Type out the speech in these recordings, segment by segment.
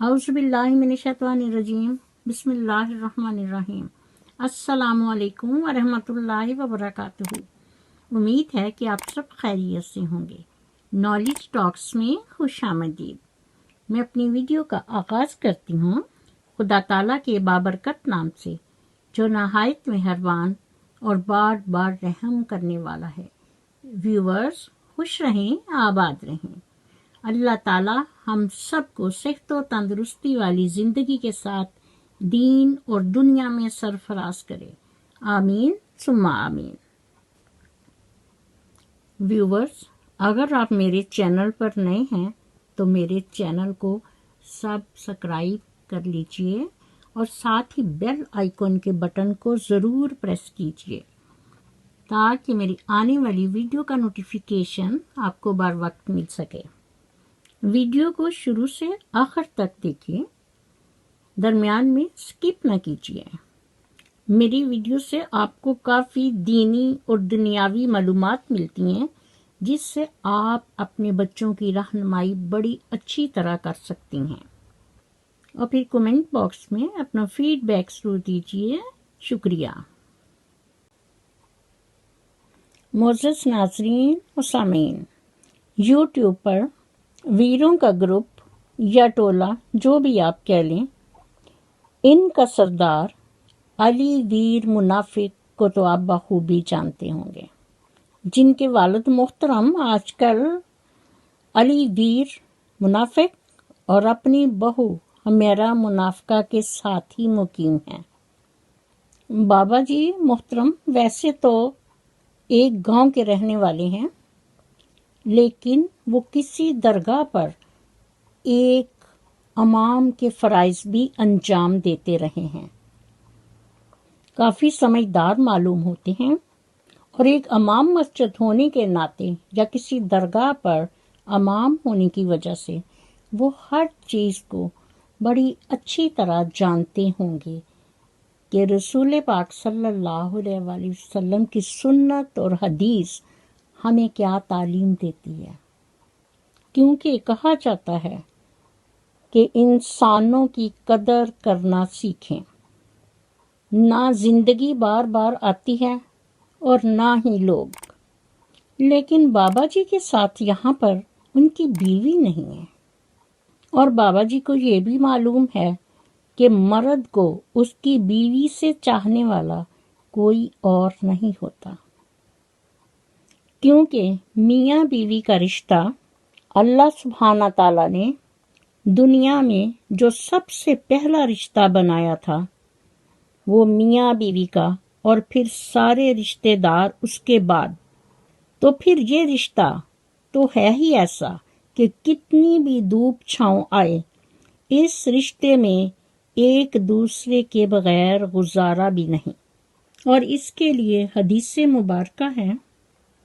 اعوذ باللہ من الشیطان الرجیم بسم اللہ الرحمن الرحیم السلام علیکم ورحمۃ اللہ وبرکاتہ۔ امید ہے کہ آپ سب خیریت سے ہوں گے۔ نالج ٹاکس میں خوش آمدید۔ میں اپنی ویڈیو کا آغاز کرتی ہوں خدا تعالیٰ کے بابرکت نام سے، جو نہایت مہربان اور بار بار رحم کرنے والا ہے۔ ویورز خوش رہیں، آباد رہیں۔ اللہ تعالیٰ ہم سب کو صحت و تندرستی والی زندگی کے ساتھ دین اور دنیا میں سرفراز کرے، آمین ثم آمین۔ ویورز، اگر آپ میرے چینل پر نئے ہیں تو میرے چینل کو سبسکرائب کر لیجئے اور ساتھ ہی بیل آئیکن کے بٹن کو ضرور پریس کیجئے تاکہ میری آنے والی ویڈیو کا نوٹیفیکیشن آپ کو بر وقت مل سکے۔ ویڈیو کو شروع سے آخر تک دیکھیں، درمیان میں سکپ نہ کیجیے۔ میری ویڈیو سے آپ کو کافی دینی اور دنیاوی معلومات ملتی ہیں، جس سے آپ اپنے بچوں کی رہنمائی بڑی اچھی طرح کر سکتی ہیں۔ اور پھر کمنٹ باکس میں اپنا فیڈ بیک ضرور دیجیے۔ شکریہ۔ معزز ناظرین و سامعین، یوٹیوب پر ویروں کا گروپ یا ٹولہ، جو بھی آپ کہہ لیں، ان کا سردار علی ویر منافق کو تو آپ بخوبی جانتے ہوں گے، جن کے والد محترم آج کل علی ویر منافق اور اپنی بہو حمیرہ منافقہ کے ساتھ ہی مقیم ہیں۔ بابا جی محترم ویسے تو ایک گاؤں کے رہنے والے ہیں، لیکن وہ کسی درگاہ پر ایک امام کے فرائض بھی انجام دیتے رہے ہیں۔ کافی سمجھدار معلوم ہوتے ہیں، اور ایک امام مسجد ہونے کے ناطے یا کسی درگاہ پر امام ہونے کی وجہ سے وہ ہر چیز کو بڑی اچھی طرح جانتے ہوں گے کہ رسول پاک صلی اللہ علیہ وآلہ وسلم کی سنت اور حدیث ہمیں کیا تعلیم دیتی ہے، کیونکہ کہا جاتا ہے کہ انسانوں کی قدر کرنا سیکھیں۔ نہ زندگی بار بار آتی ہے اور نہ ہی لوگ، لیکن بابا جی کے ساتھ یہاں پر ان کی بیوی نہیں ہے، اور بابا جی کو یہ بھی معلوم ہے کہ مرد کو اس کی بیوی سے چاہنے والا کوئی اور نہیں ہوتا، کیونکہ میاں بیوی کا رشتہ اللہ سبحانہ تعالیٰ نے دنیا میں جو سب سے پہلا رشتہ بنایا تھا وہ میاں بیوی کا، اور پھر سارے رشتہ دار اس کے بعد۔ تو پھر یہ رشتہ تو ہے ہی ایسا کہ کتنی بھی دھوپ چھاؤں آئے، اس رشتے میں ایک دوسرے کے بغیر گزارا بھی نہیں۔ اور اس کے لیے حدیث مبارکہ ہے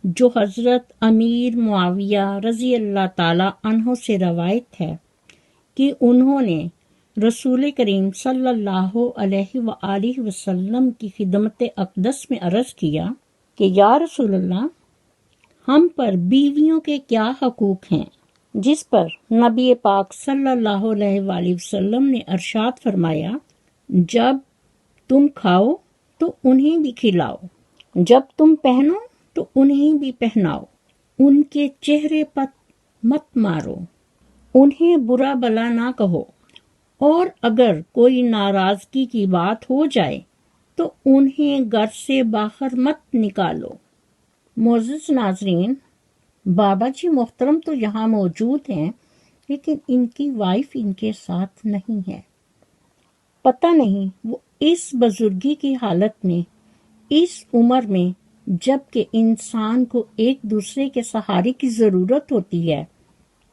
جو حضرت امیر معاویہ رضی اللہ تعالی عنہ سے روایت ہے کہ انہوں نے رسول کریم صلی اللہ علیہ وآلہ وسلم کی خدمت اقدس میں عرض کیا کہ یا رسول اللہ، ہم پر بیویوں کے کیا حقوق ہیں؟ جس پر نبی پاک صلی اللہ علیہ وآلہ وسلم نے ارشاد فرمایا، جب تم کھاؤ تو انہیں بھی کھلاؤ، جب تم پہنو تو انہیں بھی پہناؤ، ان کے چہرے پر مت مارو، انہیں برا بلا نہ کہو، اور اگر کوئی ناراضگی کی بات ہو جائے تو انہیں گھر سے باہر مت نکالو۔ معزز ناظرین، بابا جی محترم تو یہاں موجود ہیں، لیکن ان کی وائف ان کے ساتھ نہیں ہے۔ پتہ نہیں وہ اس بزرگی کی حالت میں، اس عمر میں، جب کہ انسان کو ایک دوسرے کے سہارے کی ضرورت ہوتی ہے،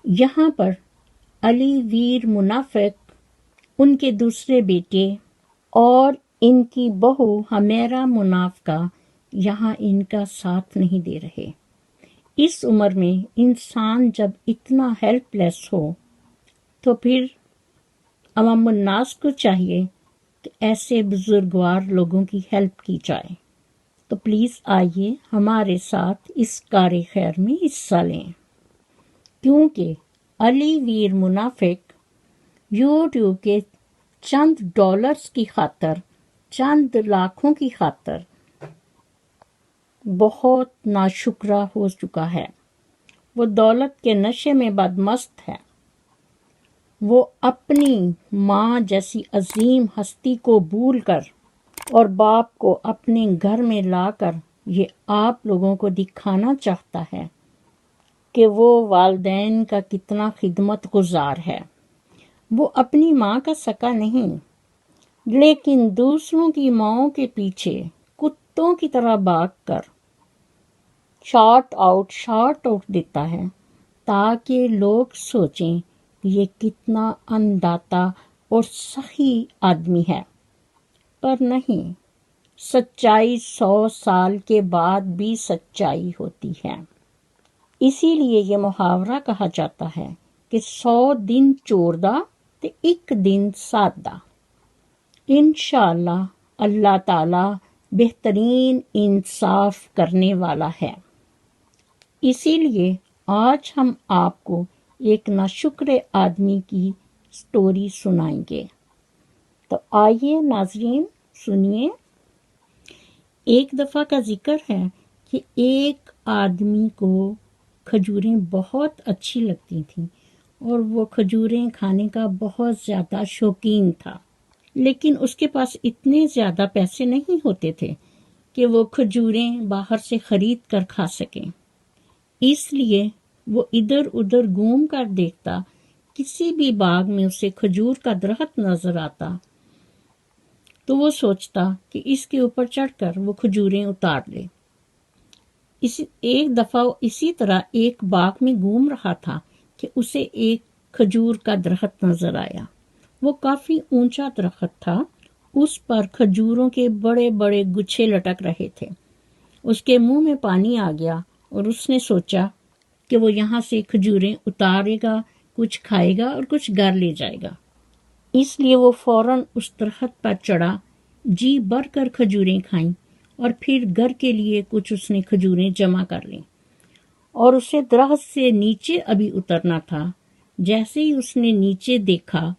یہاں پر علی ویر منافق، ان کے دوسرے بیٹے اور ان کی بہو حمیرہ منافقہ یہاں ان کا ساتھ نہیں دے رہے۔ اس عمر میں انسان جب اتنا ہیلپ لیس ہو تو پھر عوام الناس کو چاہیے کہ ایسے بزرگوار لوگوں کی ہیلپ کی جائے۔ تو پلیز آئیے ہمارے ساتھ اس کار خیر میں حصہ لیں، کیونکہ علی ویر منافق یوٹیوب کے چند ڈالرز کی خاطر، چند لاکھوں کی خاطر بہت ناشکرا ہو چکا ہے۔ وہ دولت کے نشے میں بدمست ہے۔ وہ اپنی ماں جیسی عظیم ہستی کو بھول کر اور باپ کو اپنے گھر میں لا کر یہ آپ لوگوں کو دکھانا چاہتا ہے کہ وہ والدین کا کتنا خدمت گزار ہے۔ وہ اپنی ماں کا سکا نہیں، لیکن دوسروں کی ماؤں کے پیچھے کتوں کی طرح بھاگ کر شارٹ آؤٹ دیتا ہے تاکہ لوگ سوچیں یہ کتنا انداتا اور سخی آدمی ہے۔ پر نہیں، سچائی 100 سال کے بعد بھی سچائی ہوتی ہے۔ اسی لیے یہ محاورہ کہا جاتا ہے کہ 100 دن چوردہ تے ایک دن سادہ۔ انشاءاللہ اللہ تعالی بہترین انصاف کرنے والا ہے۔ اسی لیے آج ہم آپ کو ایک ناشکر آدمی کی سٹوری سنائیں گے۔ تو آئیے ناظرین سنیے۔ ایک دفعہ کا ذکر ہے کہ ایک آدمی کو کھجوریں بہت اچھی لگتی تھیں اور وہ کھجوریں کھانے کا بہت زیادہ شوقین تھا، لیکن اس کے پاس اتنے زیادہ پیسے نہیں ہوتے تھے کہ وہ کھجوریں باہر سے خرید کر کھا سکیں۔ اس لیے وہ ادھر ادھر گھوم کر دیکھتا، کسی بھی باغ میں اسے کھجور کا درخت نظر آتا تو وہ سوچتا کہ اس کے اوپر چڑھ کر وہ کھجوریں اتار لے۔ ایک دفعہ اسی طرح ایک باغ میں گھوم رہا تھا کہ اسے ایک کھجور کا درخت نظر آیا۔ وہ کافی اونچا درخت تھا، اس پر کھجوروں کے بڑے بڑے گچھے لٹک رہے تھے۔ اس کے منہ میں پانی آ گیا اور اس نے سوچا کہ وہ یہاں سے کھجوریں اتارے گا، کچھ کھائے گا اور کچھ گھر لے جائے گا۔ اس لیے وہ فوراً اس درخت پر چڑھا، جی بھر کر کھجوریں کھائیں اور پھر گھر کے لیے کچھ اس نے کھجوریں جمع کر لیں۔ اور اسے درخت سے نیچے ابھی اترنا تھا۔ جیسے ہی اس نے نیچے دیکھا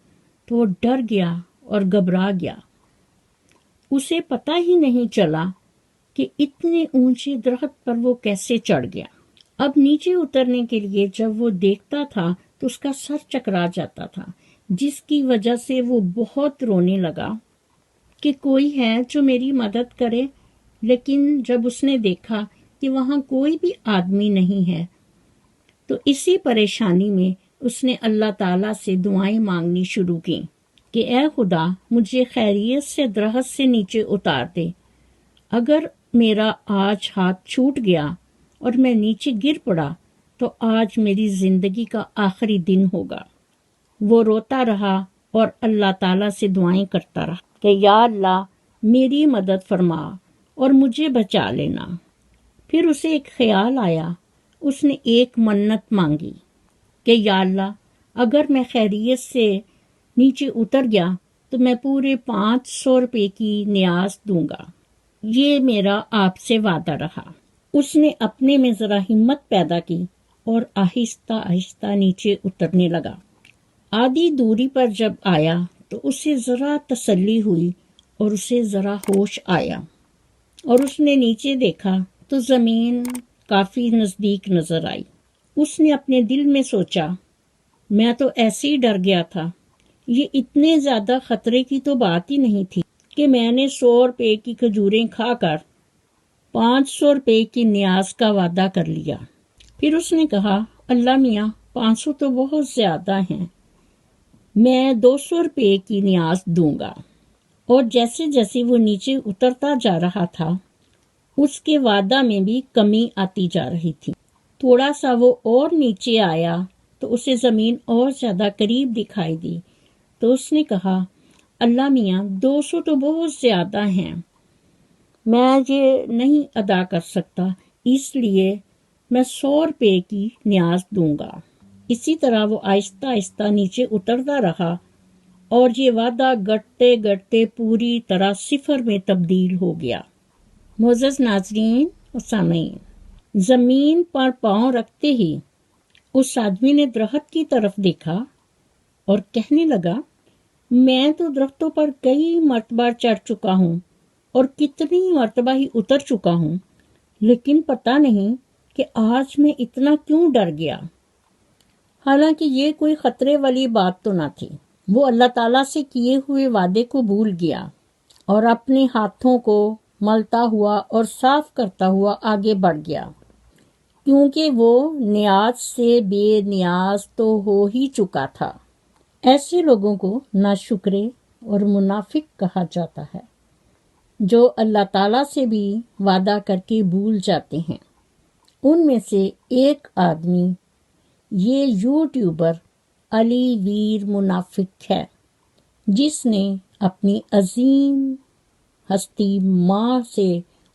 تو وہ ڈر گیا اور گھبرا گیا۔ اسے پتہ ہی نہیں چلا کہ اتنے اونچے درخت پر وہ کیسے چڑھ گیا۔ اب نیچے اترنے کے لیے جب وہ دیکھتا تھا تو اس کا سر چکرا جاتا تھا، جس کی وجہ سے وہ بہت رونے لگا کہ کوئی ہے جو میری مدد کرے۔ لیکن جب اس نے دیکھا کہ وہاں کوئی بھی آدمی نہیں ہے تو اسی پریشانی میں اس نے اللہ تعالیٰ سے دعائیں مانگنی شروع کی کہ اے خدا، مجھے خیریت سے درخت سے نیچے اتار دے۔ اگر میرا آج ہاتھ چھوٹ گیا اور میں نیچے گر پڑا تو آج میری زندگی کا آخری دن ہوگا۔ وہ روتا رہا اور اللہ تعالیٰ سے دعائیں کرتا رہا کہ یا اللہ میری مدد فرما اور مجھے بچا لینا۔ پھر اسے ایک خیال آیا، اس نے ایک منت مانگی کہ یا اللہ اگر میں خیریت سے نیچے اتر گیا تو میں پورے 500 روپے کی نیاز دوں گا۔ یہ میرا آپ سے وعدہ رہا۔ اس نے اپنے میں ذرا ہمت پیدا کی اور آہستہ آہستہ نیچے اترنے لگا۔ آدھی دوری پر جب آیا تو اسے ذرا تسلی ہوئی اور اسے ذرا ہوش آیا اور اس نے نیچے دیکھا تو زمین کافی نزدیک نظر آئی۔ اس نے اپنے دل میں سوچا، میں تو ایسے ہی ڈر گیا تھا، یہ اتنے زیادہ خطرے کی تو بات ہی نہیں تھی کہ میں نے 100 روپے کی کھجوریں کھا کر 500 روپے کی نیاز کا وعدہ کر لیا۔ پھر اس نے کہا، اللہ میاں 500 تو بہت زیادہ ہیں، میں 200 روپے کی نیاز دوں گا۔ اور جیسے جیسے وہ نیچے اترتا جا رہا تھا اس کے وعدہ میں بھی کمی آتی جا رہی تھی۔ تھوڑا سا وہ اور نیچے آیا تو اسے زمین اور زیادہ قریب دکھائی دی تو اس نے کہا، اللہ میاں 200 تو بہت زیادہ ہیں، میں یہ نہیں ادا کر سکتا، اس لیے میں 100 روپے کی نیاز دوں گا۔ اسی طرح وہ آہستہ آہستہ نیچے اترتا رہا اور یہ وعدہ گھٹتے گھٹتے پوری طرح صفر میں تبدیل ہو گیا۔ معزز ناظرین و سامعین، زمین پر پاؤں رکھتے ہی اس آدمی نے درخت کی طرف دیکھا اور کہنے لگا میں تو درختوں پر کئی مرتبہ چڑھ چکا ہوں اور کتنی مرتبہ ہی اتر چکا ہوں، لیکن پتہ نہیں کہ آج میں اتنا کیوں ڈر گیا۔ حالانکہ یہ کوئی خطرے والی بات تو نہ تھی۔ وہ اللہ تعالیٰ سے کیے ہوئے وعدے کو بھول گیا اور اپنے ہاتھوں کو ملتا ہوا اور صاف کرتا ہوا آگے بڑھ گیا، کیونکہ وہ نیاز سے بے نیاز تو ہو ہی چکا تھا۔ ایسے لوگوں کو ناشکرے اور منافق کہا جاتا ہے، جو اللہ تعالیٰ سے بھی وعدہ کر کے بھول جاتے ہیں۔ ان میں سے ایک آدمی یہ یوٹیوبر علی ویر منافق ہے، جس نے اپنی عظیم ہستی ماں سے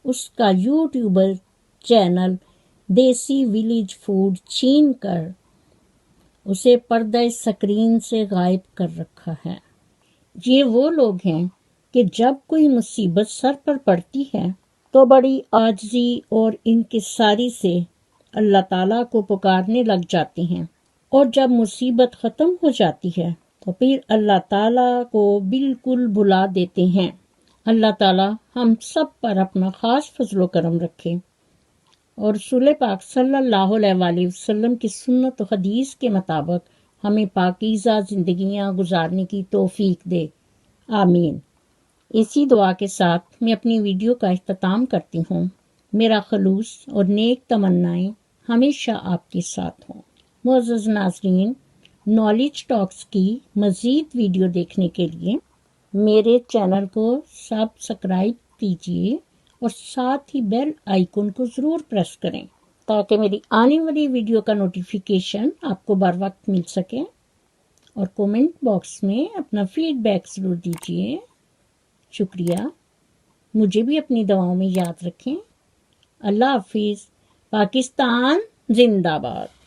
اس کا یوٹیوبر چینل دیسی ولیج فوڈ چھین کر اسے پردہ سکرین سے غائب کر رکھا ہے۔ یہ وہ لوگ ہیں کہ جب کوئی مصیبت سر پر پڑتی ہے تو بڑی عاجزی اور انکساری سے اللہ تعالیٰ کو پکارنے لگ جاتے ہیں، اور جب مصیبت ختم ہو جاتی ہے تو پھر اللہ تعالیٰ کو بالکل بھلا دیتے ہیں۔ اللہ تعالیٰ ہم سب پر اپنا خاص فضل و کرم رکھے اور رسول پاک صلی اللہ علیہ وآلہ وسلم کی سنت و حدیث کے مطابق ہمیں پاکیزہ زندگیاں گزارنے کی توفیق دے، آمین۔ اسی دعا کے ساتھ میں اپنی ویڈیو کا اختتام کرتی ہوں۔ میرا خلوص اور نیک تمنائیں ہمیشہ آپ کے ساتھ ہوں۔ معزز ناظرین، نالج ٹاکس کی مزید ویڈیو دیکھنے کے لیے میرے چینل کو سبسکرائب کیجیے اور ساتھ ہی بیل آئیکن کو ضرور پریس کریں تاکہ میری آنے والی ویڈیو کا نوٹیفیکیشن آپ کو بر وقت مل سکے، اور کومنٹ باکس میں اپنا فیڈ بیک ضرور دیجیے۔ شکریہ۔ مجھے بھی اپنی دعاؤں میں یاد رکھیں۔ اللہ حافظ۔ پاکستان زندہ باد۔